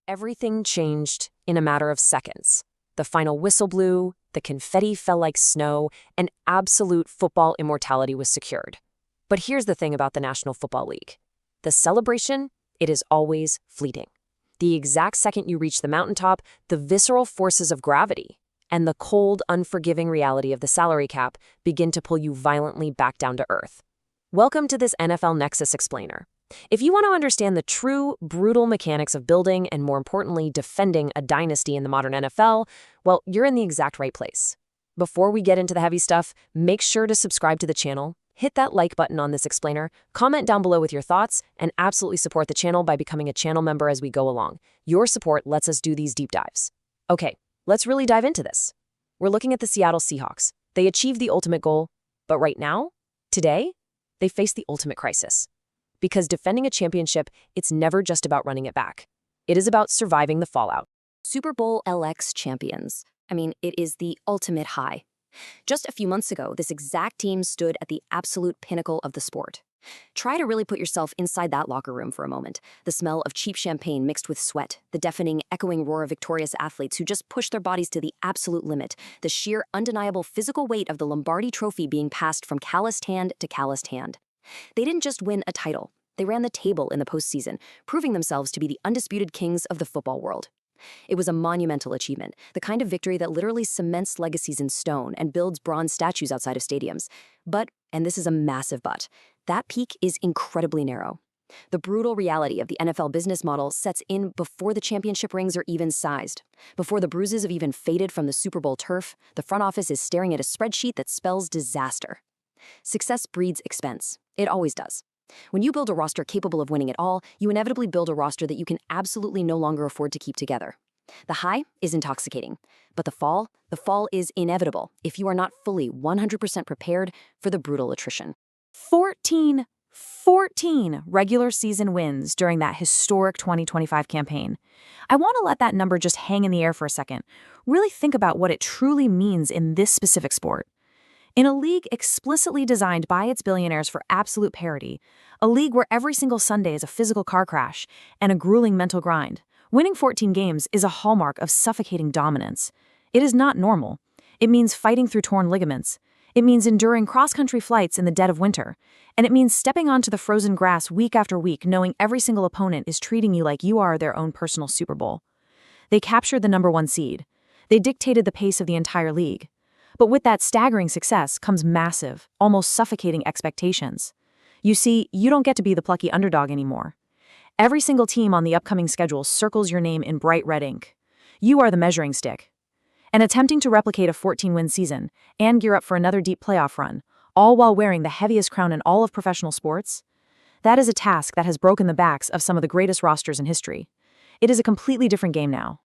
Everything changed in a matter of seconds. The final whistle blew, the confetti fell like snow, and absolute football immortality was secured. But here's the thing about the National Football League. The celebration, it is always fleeting. The exact second you reach the mountaintop, the visceral forces of gravity and the cold, unforgiving reality of the salary cap begin to pull you violently back down to earth. Welcome to this NFL Nexus explainer. If you want to understand the true, brutal mechanics of building and, more importantly, defending a dynasty in the modern NFL, well, you're in the exact right place. Before we get into the heavy stuff, make sure to subscribe to the channel, hit that like button on this explainer, comment down below with your thoughts, and absolutely support the channel by becoming a channel member as we go along. Your support lets us do these deep dives. Okay, let's really dive into this. We're looking at the Seattle Seahawks. They achieved the ultimate goal, but right now, today, they face the ultimate crisis. Because defending a championship, it's never just about running it back. It is about surviving the fallout. Super Bowl LX champions. I mean, it is the ultimate high. Just a few months ago, this exact team stood at the absolute pinnacle of the sport. Try to really put yourself inside that locker room for a moment. The smell of cheap champagne mixed with sweat, the deafening, echoing roar of victorious athletes who just pushed their bodies to the absolute limit, the sheer, undeniable physical weight of the Lombardi Trophy being passed from calloused hand to calloused hand. They didn't just win a title. They ran the table in the postseason, proving themselves to be the undisputed kings of the football world. It was a monumental achievement, the kind of victory that literally cements legacies in stone and builds bronze statues outside of stadiums. But, and this is a massive but, that peak is incredibly narrow. The brutal reality of the NFL business model sets in before the championship rings are even sized. Before the bruises have even faded from the Super Bowl turf, the front office is staring at a spreadsheet that spells disaster. Success breeds expense. It always does. When you build a roster capable of winning it all, you inevitably build a roster that you can absolutely no longer afford to keep together. The high is intoxicating, but the fall is inevitable if you are not fully 100% prepared for the brutal attrition. 14 regular season wins during that historic 2025 campaign. I want to let that number just hang in the air for a second. Really think about what it truly means in this specific sport. In a league explicitly designed by its billionaires for absolute parity, a league where every single Sunday is a physical car crash and a grueling mental grind, winning 14 games is a hallmark of suffocating dominance. It is not normal. It means fighting through torn ligaments. It means enduring cross-country flights in the dead of winter. And it means stepping onto the frozen grass week after week knowing every single opponent is treating you like you are their own personal Super Bowl. They captured the #1 seed. They dictated the pace of the entire league. But with that staggering success comes massive, almost suffocating expectations. You see, you don't get to be the plucky underdog anymore. Every single team on the upcoming schedule circles your name in bright red ink. You are the measuring stick. And attempting to replicate a 14-win season and gear up for another deep playoff run, all while wearing the heaviest crown in all of professional sports, that is a task that has broken the backs of some of the greatest rosters in history. It is a completely different game now.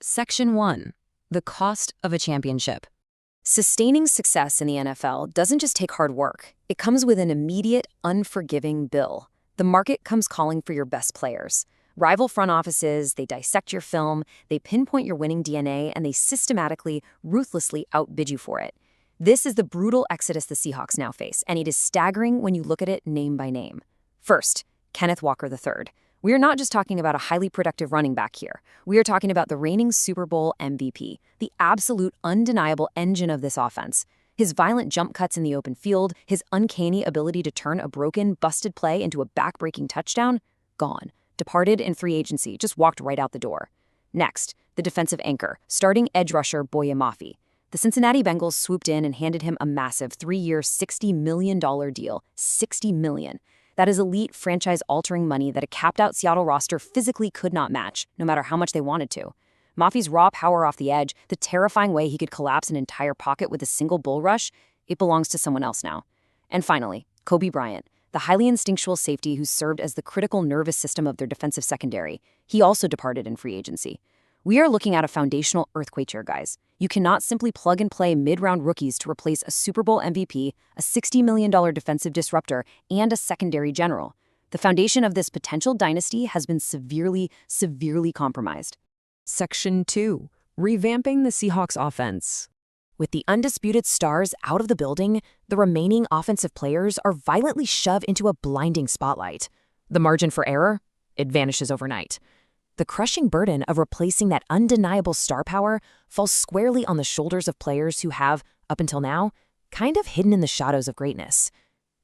Section 1. The cost of a championship. Sustaining success in the NFL doesn't just take hard work. It comes with an immediate, unforgiving bill. The market comes calling for your best players. Rival front offices, they dissect your film, they pinpoint your winning DNA, and they systematically, ruthlessly outbid you for it. This is the brutal exodus the Seahawks now face, and it is staggering when you look at it name by name. First, Kenneth Walker III. We are not just talking about a highly productive running back here. We are talking about the reigning Super Bowl MVP, the absolute undeniable engine of this offense. His violent jump cuts in the open field, his uncanny ability to turn a broken, busted play into a back-breaking touchdown, gone. Departed in free agency, just walked right out the door. Next, the defensive anchor, starting edge rusher Boye Mafe. The Cincinnati Bengals swooped in and handed him a massive 3-year, $60 million deal. $60 million. That is elite, franchise-altering money that a capped-out Seattle roster physically could not match, no matter how much they wanted to. Mafe's raw power off the edge, the terrifying way he could collapse an entire pocket with a single bull rush, it belongs to someone else now. And finally, Kobe Bryant, the highly instinctual safety who served as the critical nervous system of their defensive secondary. He also departed in free agency. We are looking at a foundational earthquake here, guys. You cannot simply plug and play mid-round rookies to replace a Super Bowl MVP, a $60 million defensive disruptor, and a secondary general. The foundation of this potential dynasty has been severely, severely compromised. Section 2. Revamping the Seahawks offense. With the undisputed stars out of the building, the remaining offensive players are violently shoved into a blinding spotlight. The margin for error? It vanishes overnight. The crushing burden of replacing that undeniable star power falls squarely on the shoulders of players who have, up until now, kind of hidden in the shadows of greatness.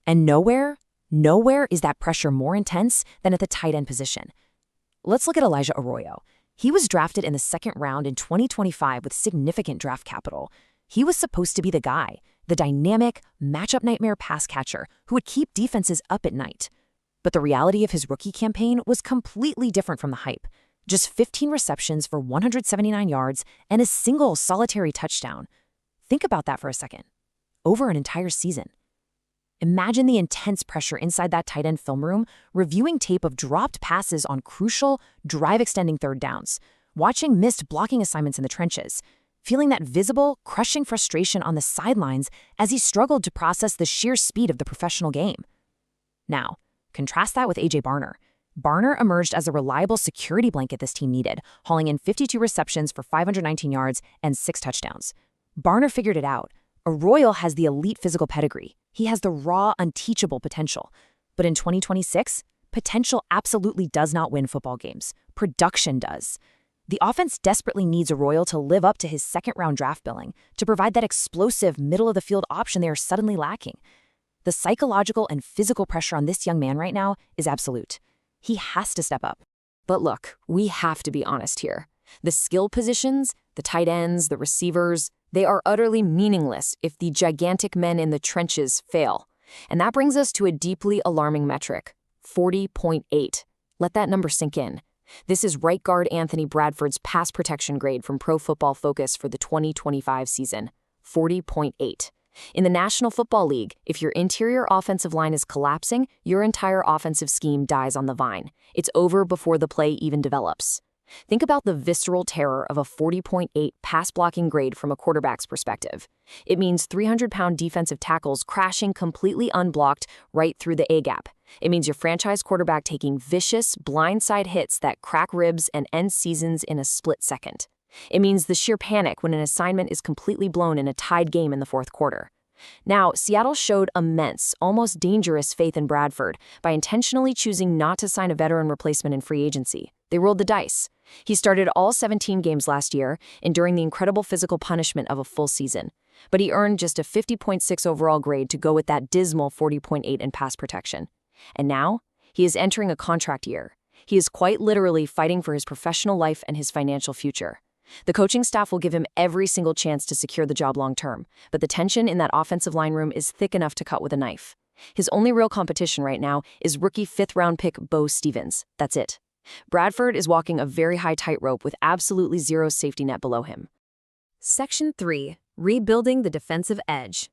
And nowhere is that pressure more intense than at the tight end position. Let's look at Elijah Arroyo. He was drafted in the second round in 2025 with significant draft capital. He was supposed to be the guy, the dynamic, matchup nightmare pass catcher who would keep defenses up at night. But the reality of his rookie campaign was completely different from the hype. Just 15 receptions for 179 yards and a single solitary touchdown. Think about that for a second. Over an entire season. Imagine the intense pressure inside that tight end film room, reviewing tape of dropped passes on crucial, drive-extending third downs, watching missed blocking assignments in the trenches, feeling that visible, crushing frustration on the sidelines as he struggled to process the sheer speed of the professional game. Now, contrast that with A.J. Barner. Barner emerged as a reliable security blanket this team needed, hauling in 52 receptions for 519 yards and 6 touchdowns. Barner figured it out. Arroyo has the elite physical pedigree. He has the raw, unteachable potential. But in 2026, potential absolutely does not win football games. Production does. The offense desperately needs Arroyo to live up to his second-round draft billing, to provide that explosive, middle-of-the-field option they are suddenly lacking. The psychological and physical pressure on this young man right now is absolute. He has to step up. But look, we have to be honest here. The skill positions, the tight ends, the receivers, they are utterly meaningless if the gigantic men in the trenches fail. And that brings us to a deeply alarming metric, 40.8. Let that number sink in. This is right guard Anthony Bradford's pass protection grade from Pro Football Focus for the 2025 season, 40.8. In the National Football League, if your interior offensive line is collapsing, your entire offensive scheme dies on the vine. It's over before the play even develops. Think about the visceral terror of a 40.8 pass-blocking grade from a quarterback's perspective. It means 300-pound defensive tackles crashing completely unblocked right through the A-gap. It means your franchise quarterback taking vicious, blindside hits that crack ribs and end seasons in a split second. It means the sheer panic when an assignment is completely blown in a tied game in the fourth quarter. Now, Seattle showed immense, almost dangerous faith in Bradford by intentionally choosing not to sign a veteran replacement in free agency. They rolled the dice. He started all 17 games last year, enduring the incredible physical punishment of a full season. But he earned just a 50.6 overall grade to go with that dismal 40.8 in pass protection. And now, he is entering a contract year. He is quite literally fighting for his professional life and his financial future. The coaching staff will give him every single chance to secure the job long-term, but the tension in that offensive line room is thick enough to cut with a knife. His only real competition right now is rookie fifth-round pick Bo Stevens. That's it. Bradford is walking a very high tightrope with absolutely zero safety net below him. Section 3. Rebuilding the defensive edge.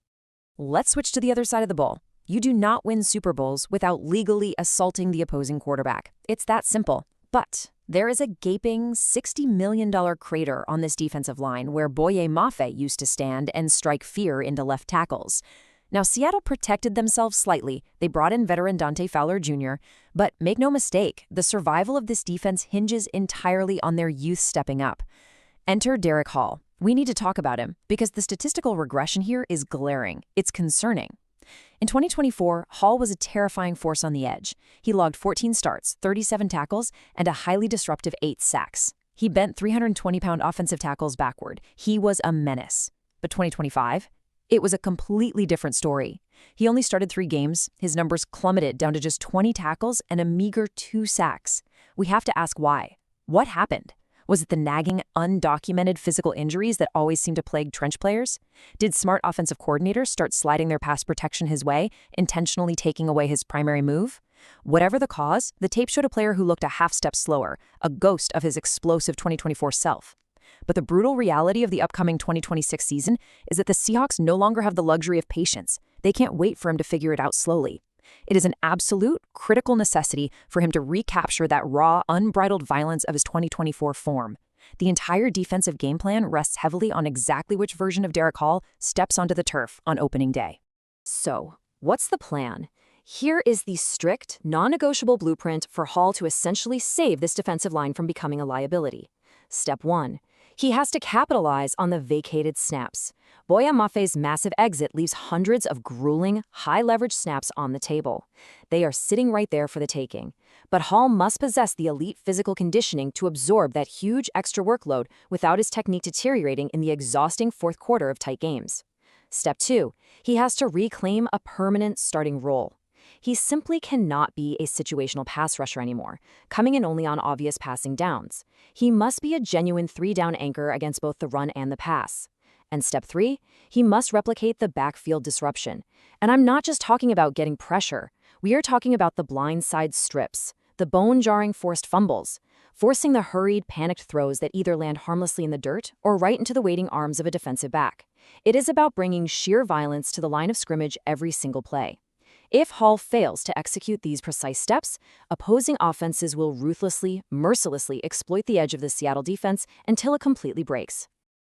Let's switch to the other side of the ball. You do not win Super Bowls without legally assaulting the opposing quarterback. It's that simple. But there is a gaping $60 million crater on this defensive line where Boye Mafe used to stand and strike fear into left tackles. Now, Seattle protected themselves slightly. They brought in veteran Dante Fowler Jr., but make no mistake, the survival of this defense hinges entirely on their youth stepping up. Enter Derek Hall. We need to talk about him because the statistical regression here is glaring. It's concerning. In 2024, Hall was a terrifying force on the edge. He logged 14 starts, 37 tackles, and a highly disruptive 8 sacks. He bent 320-pound offensive tackles backward. He was a menace. But 2025? It was a completely different story. He only started 3 games. His numbers plummeted down to just 20 tackles and a meager 2 sacks. We have to ask why. What happened? Was it the nagging, undocumented physical injuries that always seem to plague trench players? Did smart offensive coordinators start sliding their pass protection his way, intentionally taking away his primary move? Whatever the cause, the tape showed a player who looked a half step slower, a ghost of his explosive 2024 self. But the brutal reality of the upcoming 2026 season is that the Seahawks no longer have the luxury of patience. They can't wait for him to figure it out slowly. It is an absolute, critical necessity for him to recapture that raw, unbridled violence of his 2024 form. The entire defensive game plan rests heavily on exactly which version of Derek Hall steps onto the turf on opening day. So, what's the plan? Here is the strict, non-negotiable blueprint for Hall to essentially save this defensive line from becoming a liability. Step 1. He has to capitalize on the vacated snaps. Boya Maffe's massive exit leaves hundreds of grueling, high-leverage snaps on the table. They are sitting right there for the taking. But Hall must possess the elite physical conditioning to absorb that huge extra workload without his technique deteriorating in the exhausting fourth quarter of tight games. Step 2. He has to reclaim a permanent starting role. He simply cannot be a situational pass rusher anymore, coming in only on obvious passing downs. He must be a genuine three-down anchor against both the run and the pass. And step 3, he must replicate the backfield disruption. And I'm not just talking about getting pressure. We are talking about the blindside strips, the bone-jarring forced fumbles, forcing the hurried, panicked throws that either land harmlessly in the dirt or right into the waiting arms of a defensive back. It is about bringing sheer violence to the line of scrimmage every single play. If Hall fails to execute these precise steps, opposing offenses will ruthlessly, mercilessly exploit the edge of the Seattle defense until it completely breaks.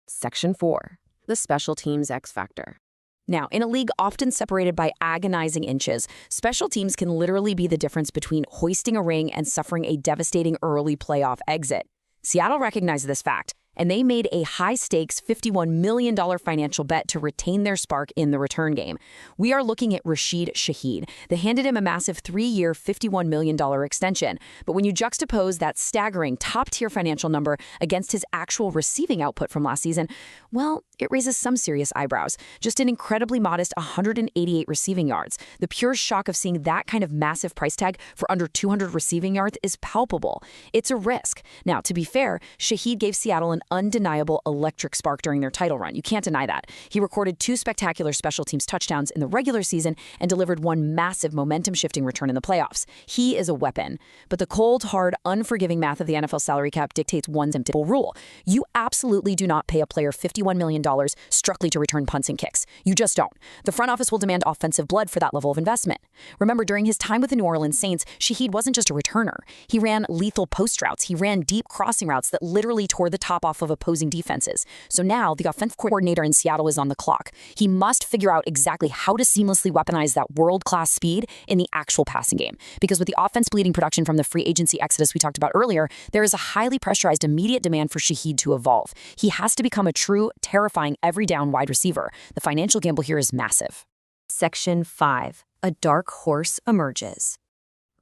Section 4. The Special Teams X Factor. Now, in a league often separated by agonizing inches, special teams can literally be the difference between hoisting a ring and suffering a devastating early playoff exit. Seattle recognized this fact, and they made a high-stakes $51 million financial bet to retain their spark in the return game. We are looking at Rashid Shaheed. They handed him a massive 3-year, $51 million extension. But when you juxtapose that staggering top-tier financial number against his actual receiving output from last season, well, it raises some serious eyebrows. Just an incredibly modest 188 receiving yards. The pure shock of seeing that kind of massive price tag for under 200 receiving yards is palpable. It's a risk. Now, to be fair, Shaheed gave Seattle an undeniable electric spark during their title run. You can't deny that. He recorded 2 spectacular special teams touchdowns in the regular season and delivered 1 massive momentum-shifting return in the playoffs. He is a weapon. But the cold, hard, unforgiving math of the NFL salary cap dictates one simple rule. You absolutely do not pay a player $51 million strictly to return punts and kicks. You just don't. The front office will demand offensive blood for that level of investment. Remember, during his time with the New Orleans Saints, Shaheed wasn't just a returner. He ran lethal post routes. He ran deep crossing routes that literally tore the top off of opposing defenses. So now the offensive coordinator in Seattle is on the clock. He must figure out exactly how to seamlessly weaponize that world-class speed in the actual passing game. Because with the offense bleeding production from the free agency exodus we talked about earlier, there is a highly pressurized immediate demand for Shaheed to evolve. He has to become a true, terrifying, every down wide receiver. The financial gamble here is massive. Section 5. A dark horse emerges.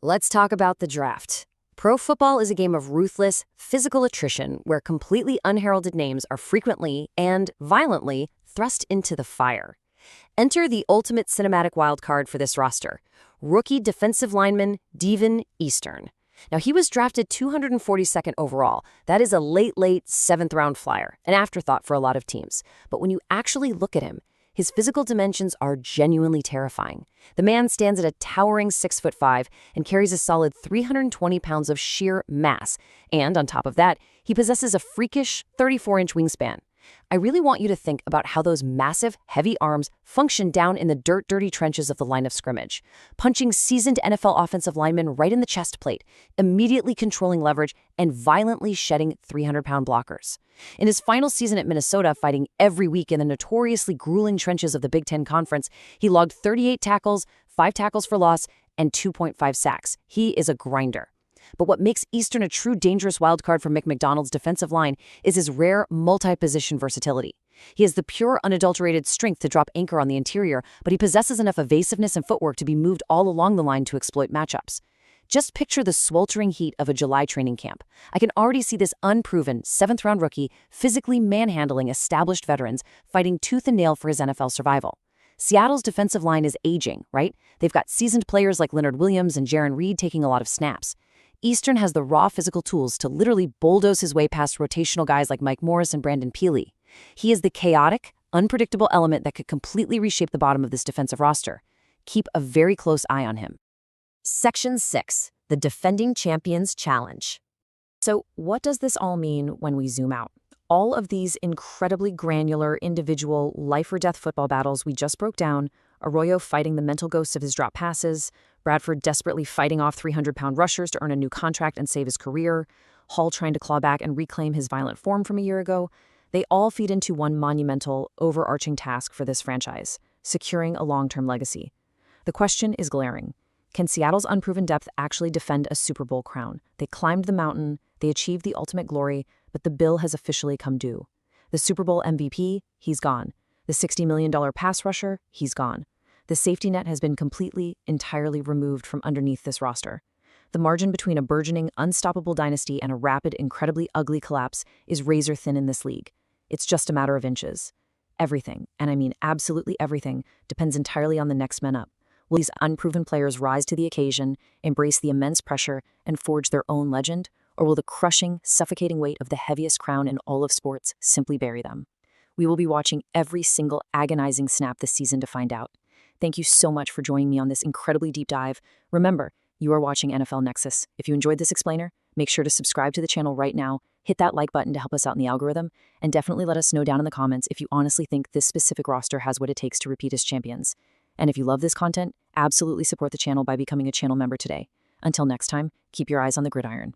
Let's talk about the draft. Pro football is a game of ruthless, physical attrition where completely unheralded names are frequently and violently thrust into the fire. Enter the ultimate cinematic wildcard for this roster, rookie defensive lineman Devin Eastern. Now, he was drafted 242nd overall. That is a late 7th-round flyer, an afterthought for a lot of teams. But when you actually look at him, his physical dimensions are genuinely terrifying. The man stands at a towering 6'5" and carries a solid 320 pounds of sheer mass. And on top of that, he possesses a freakish 34-inch wingspan. I really want you to think about how those massive, heavy arms function down in the dirty trenches of the line of scrimmage, punching seasoned NFL offensive linemen right in the chest plate, immediately controlling leverage, and violently shedding 300-pound blockers. In his final season at Minnesota, fighting every week in the notoriously grueling trenches of the Big Ten Conference, he logged 38 tackles, 5 tackles for loss, and 2.5 sacks. He is a grinder. But what makes Eastern a true dangerous wildcard for Mick McDonald's defensive line is his rare multi-position versatility. He has the pure, unadulterated strength to drop anchor on the interior, but he possesses enough evasiveness and footwork to be moved all along the line to exploit matchups. Just picture the sweltering heat of a July training camp. I can already see this unproven 7th-round rookie physically manhandling established veterans, fighting tooth and nail for his NFL survival. Seattle's defensive line is aging, right? They've got seasoned players like Leonard Williams and Jaron Reed taking a lot of snaps. Eastern has the raw physical tools to literally bulldoze his way past rotational guys like Mike Morris and Brandon Peely. He is the chaotic, unpredictable element that could completely reshape the bottom of this defensive roster. Keep a very close eye on him. Section 6. The Defending Champions Challenge. So what does this all mean when we zoom out? All of these incredibly granular, individual, life-or-death football battles we just broke down, Arroyo fighting the mental ghosts of his drop passes, Bradford desperately fighting off 300-pound rushers to earn a new contract and save his career, Hall trying to claw back and reclaim his violent form from a year ago, they all feed into one monumental, overarching task for this franchise, securing a long-term legacy. The question is glaring. Can Seattle's unproven depth actually defend a Super Bowl crown? They climbed the mountain, they achieved the ultimate glory, but the bill has officially come due. The Super Bowl MVP, he's gone. The $60 million pass rusher, he's gone. The safety net has been completely, entirely removed from underneath this roster. The margin between a burgeoning, unstoppable dynasty and a rapid, incredibly ugly collapse is razor thin in this league. It's just a matter of inches. Everything, and I mean absolutely everything, depends entirely on the next men up. Will these unproven players rise to the occasion, embrace the immense pressure, and forge their own legend? Or will the crushing, suffocating weight of the heaviest crown in all of sports simply bury them? We will be watching every single agonizing snap this season to find out. Thank you so much for joining me on this incredibly deep dive. Remember, you are watching NFL Nexus. If you enjoyed this explainer, make sure to subscribe to the channel right now, hit that like button to help us out in the algorithm, and definitely let us know down in the comments if you honestly think this specific roster has what it takes to repeat as champions. And if you love this content, absolutely support the channel by becoming a channel member today. Until next time, keep your eyes on the gridiron.